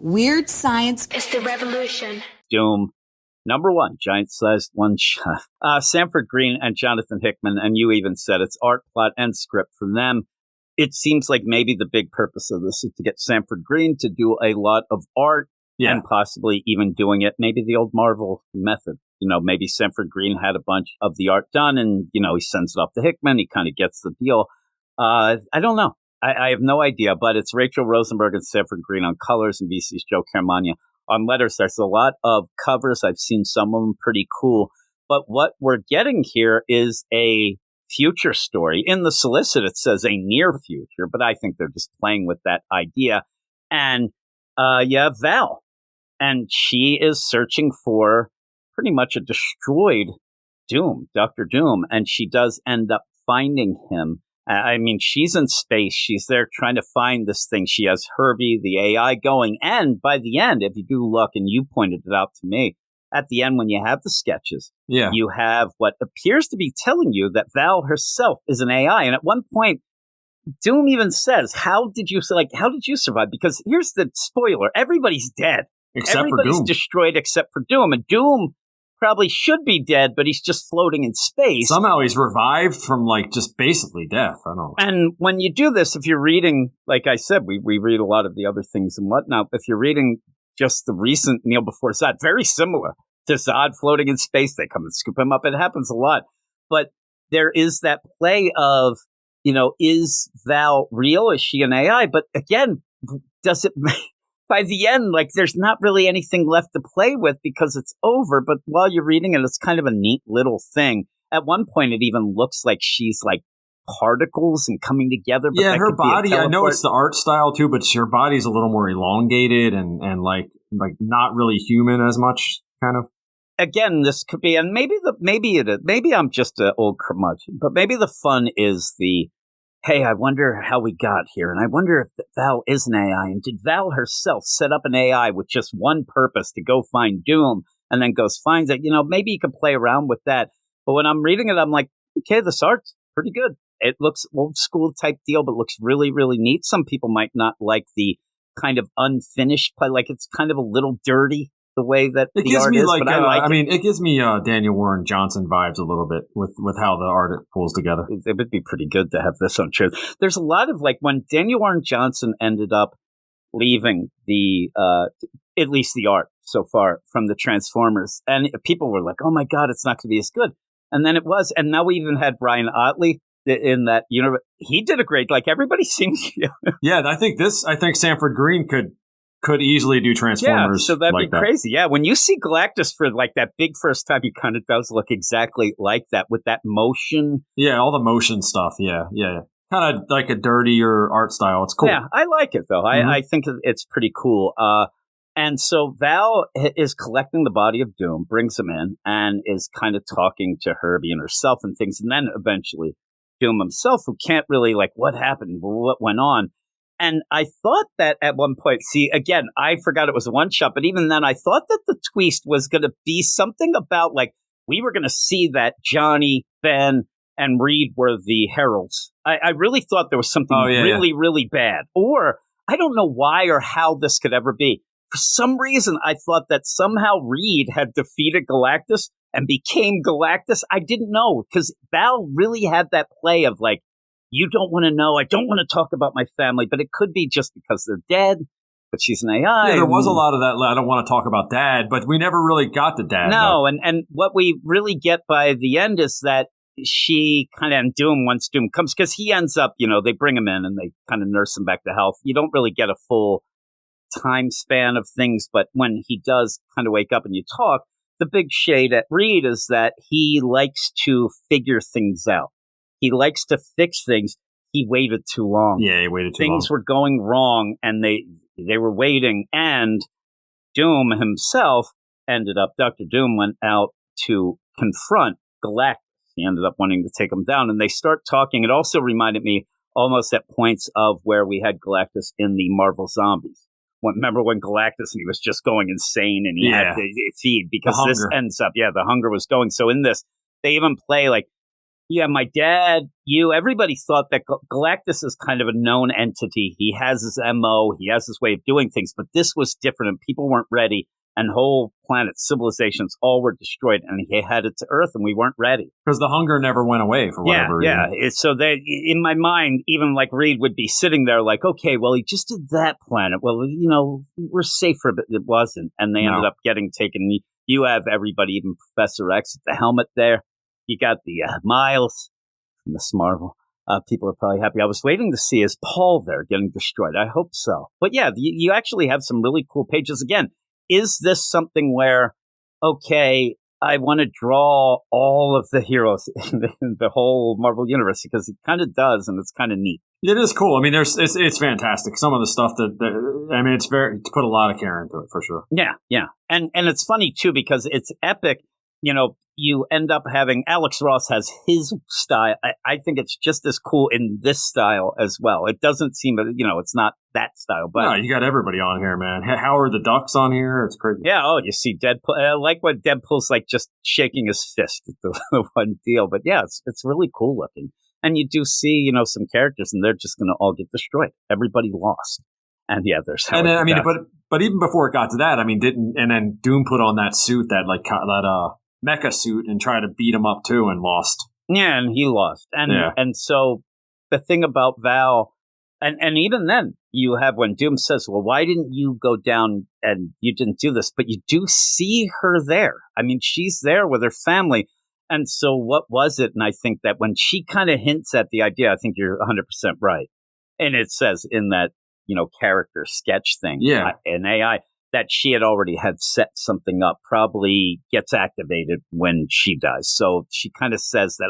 Weird science is the revolution. Doom. Number one, giant-sized one shot. Sanford Green and Jonathan Hickman, and you even said it's art, plot, and script for them. It seems like maybe the big purpose of this is to get Sanford Green to do a lot of art and possibly even doing it maybe the old Marvel method. You know, maybe Sanford Green had a bunch of the art done and, you know, he sends it off to Hickman. He kind of gets the deal. I don't know. I have no idea, but it's Rachel Rosenberg and Sanford Green on colors and VC's Joe Caramagna on letters. There's a lot of covers. I've seen some of them pretty cool. But what we're getting here is a future story. In the solicit, it says a near future, but I think they're just playing with that idea. And Val. And she is searching for pretty much a destroyed Doom, Dr. Doom. And she does end up finding him. I mean, she's in space. She's there trying to find this thing. She has Herbie, the AI, going. And by the end, if you do look, and you pointed it out to me, at the end, when you have the sketches, you have what appears to be telling you that Val herself is an AI. And at one point, Doom even says, how did you survive? Because here's the spoiler. Everybody's dead. Everybody's destroyed except for Doom. And Doom probably should be dead, but he's just floating in space. Somehow he's revived from, like, just basically death. I don't know. And when you do this, if you're reading, like I said, we read a lot of the other things and whatnot. If you're reading just the recent Neil before Zod, very similar to Zod floating in space. They come and scoop him up. It happens a lot. But there is that play of, you know, is Val real? Is she an AI? But again, does it... By the end, like, there's not really anything left to play with because it's over. But while you're reading it, it's kind of a neat little thing. At one point, it even looks like she's like particles and coming together. But her body, I know it's the art style too, but her body's a little more elongated and like not really human as much, kind of. Again, this could be, and maybe I'm just an old curmudgeon, but maybe the fun is the, hey, I wonder how we got here. And I wonder if Val is an AI. And did Val herself set up an AI with just one purpose to go find Doom and then finds it? You know, maybe you could play around with that. But when I'm reading it, I'm like, okay, this art's pretty good. It looks old school type deal, but looks really, really neat. Some people might not like the kind of unfinished play. Like, it's kind of a little dirty the way that the art is, but I like it. It gives me Daniel Warren Johnson vibes a little bit with how the art pulls together. It would be pretty good to have this on truth. There's a lot of, like, when Daniel Warren Johnson ended up leaving the, at least the art so far from the Transformers, and people were like, oh my God, it's not going to be as good. And then it was, and now we even had Brian Otley in that universe. He did a great, like, everybody seems. Yeah, I think Sanford Green could easily do Transformers. Yeah, so that'd like be crazy. Yeah, when you see Galactus for like that big first time, he kind of does look exactly like that with that motion. Yeah, all the motion stuff. Yeah. Kind of like a dirtier art style. It's cool. Yeah, I like it though. Mm-hmm. I think it's pretty cool. And so Val is collecting the body of Doom, brings him in, and is kind of talking to Herbie and herself and things. And then eventually Doom himself, who can't really, like, what happened, what went on. And I thought that at one point, see, again, I forgot it was a one shot, but even then I thought that the twist was going to be something about, like, we were going to see that Johnny, Ben, and Reed were the heralds. I really thought there was something really bad. Or I don't know why or how this could ever be. For some reason, I thought that somehow Reed had defeated Galactus and became Galactus. I didn't know, because Val really had that play of, like, you don't want to know. I don't want to talk about my family, but it could be just because they're dead. But she's an AI. Yeah, there was a lot of that. I don't want to talk about Dad, but we never really got to Dad. No, and what we really get by the end is that she kind of, and Doom, once Doom comes, because he ends up, you know, they bring him in and they kind of nurse him back to health. You don't really get a full time span of things, but when he does kind of wake up and you talk, the big shade at Reed is that he likes to figure things out. He likes to fix things. He waited too long. Yeah, he waited too long. Things were going wrong, and they were waiting. And Doom himself ended up, Dr. Doom went out to confront Galactus. He ended up wanting to take him down, and they start talking. It also reminded me almost at points of where we had Galactus in the Marvel Zombies. Remember when Galactus, and he was just going insane, and he had to feed, because this ends up, the hunger was going. So in this, they even play, like, Yeah, my dad, everybody thought that Galactus is kind of a known entity. He has his MO, he has his way of doing things, but this was different and people weren't ready. And whole planet civilizations all were destroyed, and he headed to Earth, and we weren't ready because the hunger never went away for whatever reason. Yeah. So that in my mind, even like Reed would be sitting there, like, okay, well, he just did that planet. Well, we're safer, but it wasn't, and they ended up getting taken. You have everybody, even Professor X, the helmet there. You got the Miles, Miss Marvel. People are probably happy. I was waiting to see is Paul there getting destroyed. I hope so. But yeah, you actually have some really cool pages again. Is this something where, okay, I want to draw all of the heroes in the whole Marvel universe? Because it kind of does, and it's kind of neat. It is cool. I mean, it's fantastic. Some of the stuff it's to put a lot of care into it for sure. Yeah. And it's funny too, because it's epic. You end up having Alex Ross has his style. I think it's just as cool in this style as well. It doesn't seem, it's not that style. But no, you got everybody on here, man. Howard the Duck's on here. It's crazy. Yeah. Oh, you see Deadpool. I like when Deadpool's like just shaking his fist at the one deal. But yeah, it's really cool looking. And you do see, some characters, and they're just going to all get destroyed. Everybody lost. And yeah, there's Howard. And then, but even before it got to that, then Doom put on that suit, that mecha suit, and tried to beat him up too, and lost. Yeah, and he lost. And so the thing about Val, and even then, you have when Doom says, well, why didn't you go down and you didn't do this? But you do see her there. I mean, she's there with her family. And so what was it? And I think that when she kind of hints at the idea, I think you're 100% right. And it says in that, character sketch thing in AI, that she had already had set something up, probably gets activated when she dies. So she kind of says that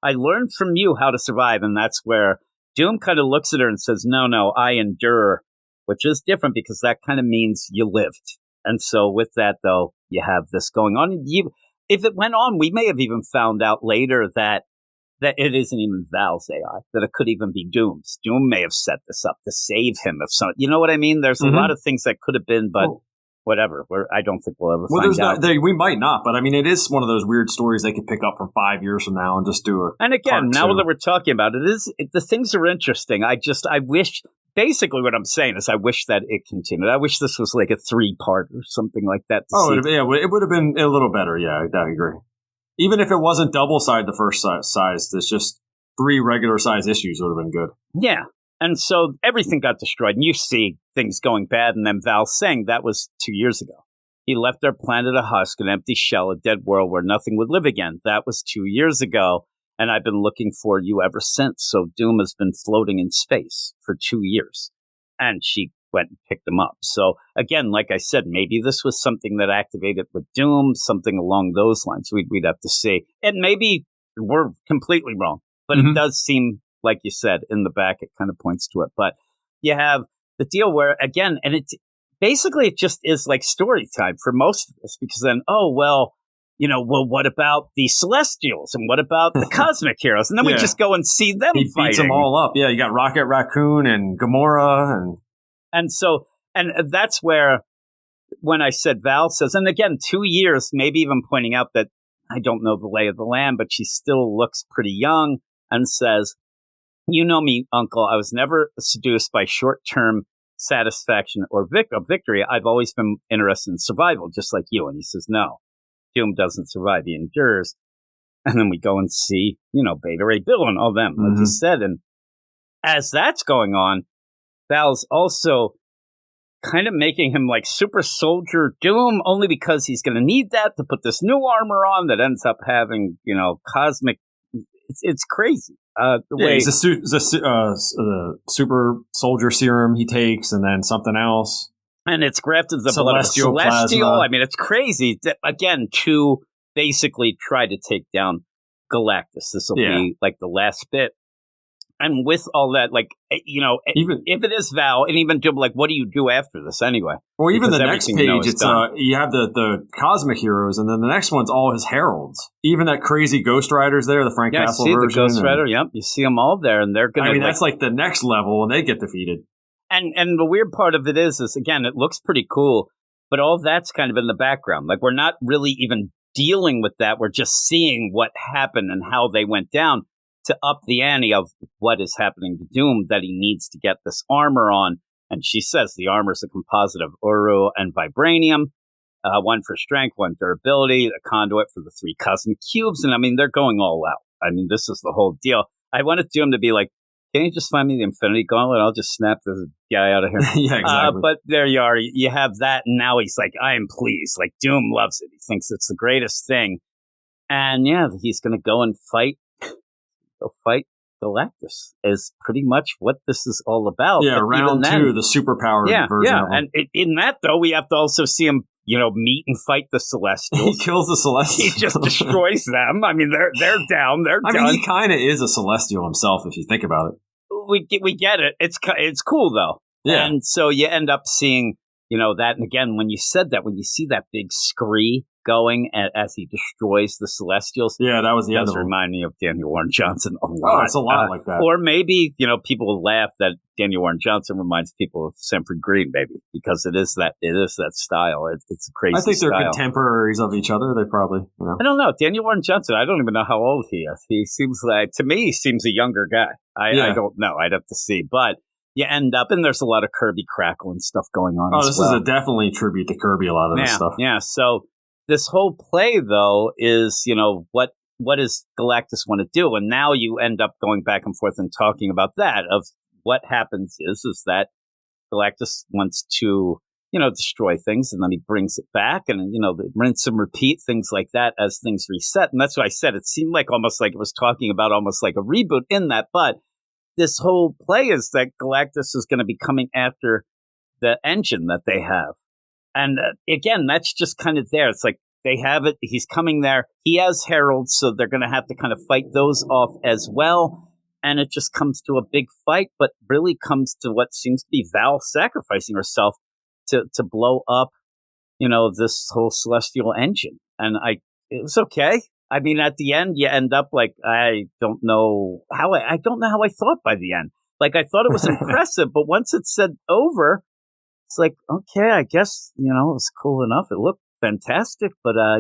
I learned from you how to survive. And that's where Doom kind of looks at her and says, no, I endure, which is different because that kind of means you lived. And so with that, though, you have this going on. If it went on, we may have even found out later that it isn't even Val's AI, that it could even be Doom's. Doom may have set this up to save him. You know what I mean? There's a lot of things that could have been, but whatever. I don't think we'll ever find out. We might not, but I mean, it is one of those weird stories they could pick up from 5 years from now and just do And again, now that we're talking about it, the things are interesting. I wish, basically what I'm saying is I wish that it continued. I wish this was like a 3-part or something like that. It would have been a little better. Yeah, I agree. Even if it wasn't double-sided the first size, there's just 3 regular-size issues would have been good. Yeah. And so everything got destroyed. And you see things going bad. And then Val saying that was 2 years ago. He left their planet a husk, an empty shell, a dead world where nothing would live again. That was 2 years ago. And I've been looking for you ever since. So Doom has been floating in space for 2 years. And she went and picked him up. So again, like I said, maybe this was something that activated with Doom, something along those lines. We'd have to see. And maybe we're completely wrong, but it does seem, like you said, in the back, it kind of points to it. But you have the deal where, again, and it just is like story time for most of this, because then, what about the Celestials and what about the Cosmic Heroes? And then we just go and see them He fighting. Beats them all up. Yeah, you got Rocket Raccoon and Gamora And so, and that's where, when I said Val says, and again, 2 years, maybe even pointing out that I don't know the lay of the land, but she still looks pretty young, and says, you know me, Uncle, I was never seduced by short-term satisfaction or victory. I've always been interested in survival, just like you. And he says, no, Doom doesn't survive, he endures. And then we go and see, Beta Ray Bill and all them, like you said. And as that's going on, Val's also kind of making him like super soldier Doom, only because he's going to need that to put this new armor on that ends up having, cosmic. It's crazy. He's the super soldier serum he takes, and then something else. And it's grafted the blood of Celestial. Plasma. I mean, it's crazy. Again, to basically try to take down Galactus. This will be like the last bit. And with all that, even if it is Val, and even Doom, what do you do after this anyway? Well, even the next page, it's you have the Cosmic Heroes, and then the next one's all his heralds. Even that crazy Ghost Rider's there, the Frank Castle version. The Ghost Rider. Yep, you see them all there, and they're going to. That's like the next level, and they get defeated. And the weird part of it is again, it looks pretty cool, but all that's kind of in the background. Like, we're not really even dealing with that. We're just seeing what happened and how they went down to up the ante of what is happening to Doom, that he needs to get this armor on. And she says the armor is a composite of Uru and Vibranium, one for strength, one durability, a conduit for the 3 cosmic cubes. And I mean, they're going all out. I mean, this is the whole deal. I wanted Doom to be like, can you just find me the Infinity Gauntlet? I'll just snap this guy out of here. Yeah, exactly. But there you are. You have that. And now he's like, I am pleased. Like, Doom loves it. He thinks it's the greatest thing. And yeah, he's going to go and fight. Go fight Galactus is pretty much what this is all about. Yeah, but round 2, the superpowered version of him. And in that, though, we have to also see him, meet and fight the Celestials. He kills the Celestials. He just destroys them. I mean, they're down. They're done. I mean, he kind of is a Celestial himself, if you think about it. We get it. It's cool, though. Yeah. And so you end up seeing, that. And again, when you said that, when you see that big scree going as he destroys the Celestials. Yeah, that was the end of it. Remind me of Daniel Warren Johnson a lot. Oh, it's a lot like that. Or maybe, people will laugh that Daniel Warren Johnson reminds people of Sanford Green, maybe, because it is that style. It's a crazy style. I think they're contemporaries of each other. They probably, I don't know. Daniel Warren Johnson, I don't even know how old he is. He seems to me, he seems a younger guy. I don't know. I'd have to see. But you end up, and there's a lot of Kirby crackle and stuff going on. Oh, this is definitely a tribute to Kirby, a lot of this stuff. Yeah, so this whole play, though, is, what does Galactus want to do? And now you end up going back and forth and talking about that, of what happens is that Galactus wants to, destroy things, and then he brings it back, and, they rinse and repeat, things like that as things reset. And that's why I said it seemed like almost like it was talking about almost like a reboot in that. But this whole play is that Galactus is going to be coming after the engine that they have. And again, that's just kind of there. It's like they have it. He's coming there. He has heralds, so they're going to have to kind of fight those off as well. And it just comes to a big fight, but really comes to what seems to be Val sacrificing herself to blow up, this whole celestial engine. And it was okay. I mean, at the end, you end up like, I don't know how I thought by the end. Like, I thought it was impressive, but once it's said over, it's like, okay, I guess, it was cool enough. It looked fantastic, but I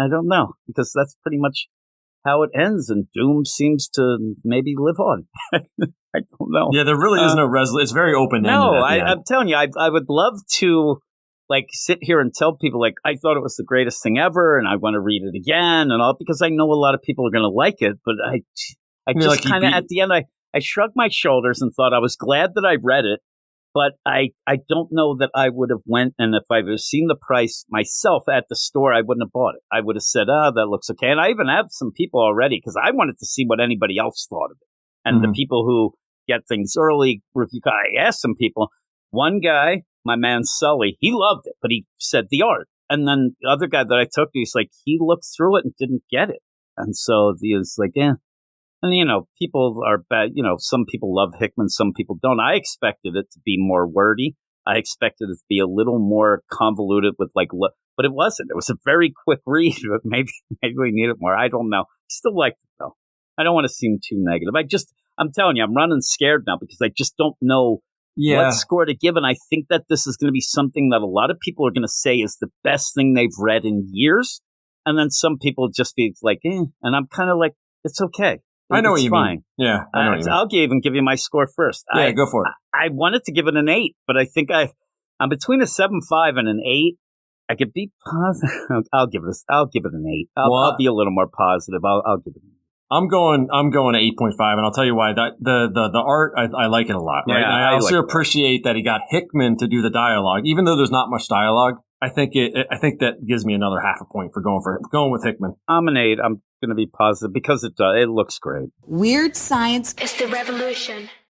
don't know, because that's pretty much how it ends, and Doom seems to maybe live on. I don't know. Yeah, there really is no resolution. It's very open-ended. No, I'm telling you, I would love to, sit here and tell people, I thought it was the greatest thing ever, and I want to read it again, and all, because I know a lot of people are going to like it, but I just kind of, at the end, I shrugged my shoulders and thought I was glad that I read it. But I don't know that I would have went, and if I would have seen the price myself at the store, I wouldn't have bought it. I would have said, that looks okay. And I even have some people already, because I wanted to see what anybody else thought of it. And the people who get things early review, I asked some people. One guy, my man Sully, he loved it, but he said the art. And then the other guy that I took to, he's like, he looked through it and didn't get it. And so he was like, And, people are bad. Some people love Hickman, some people don't. I expected it to be more wordy. I expected it to be a little more convoluted with but it wasn't. It was a very quick read, but maybe we need it more. I don't know. I still like it, though. I don't want to seem too negative. I'm telling you, I'm running scared now because I just don't know what score to give. And I think that this is going to be something that a lot of people are going to say is the best thing they've read in years. And then some people just be like, And I'm kind of like, it's okay. I know what you mean. Yeah, I know what you mean. I'll even give you my score first. Yeah, go for it. I wanted to give it an 8, but I think I'm between a 7.5 and an 8. I could be positive. I'll give it an 8. I'll be a little more positive. I'll give it an 8. I'm going 8.5, and I'll tell you why. That the art, I like it a lot. Right? Yeah, I also appreciate that he got Hickman to do the dialogue, even though there's not much dialogue. I think that gives me another half a point for going with Hickman. I'm an 8. I'm going to be positive because it looks great. Weird science is the revolution.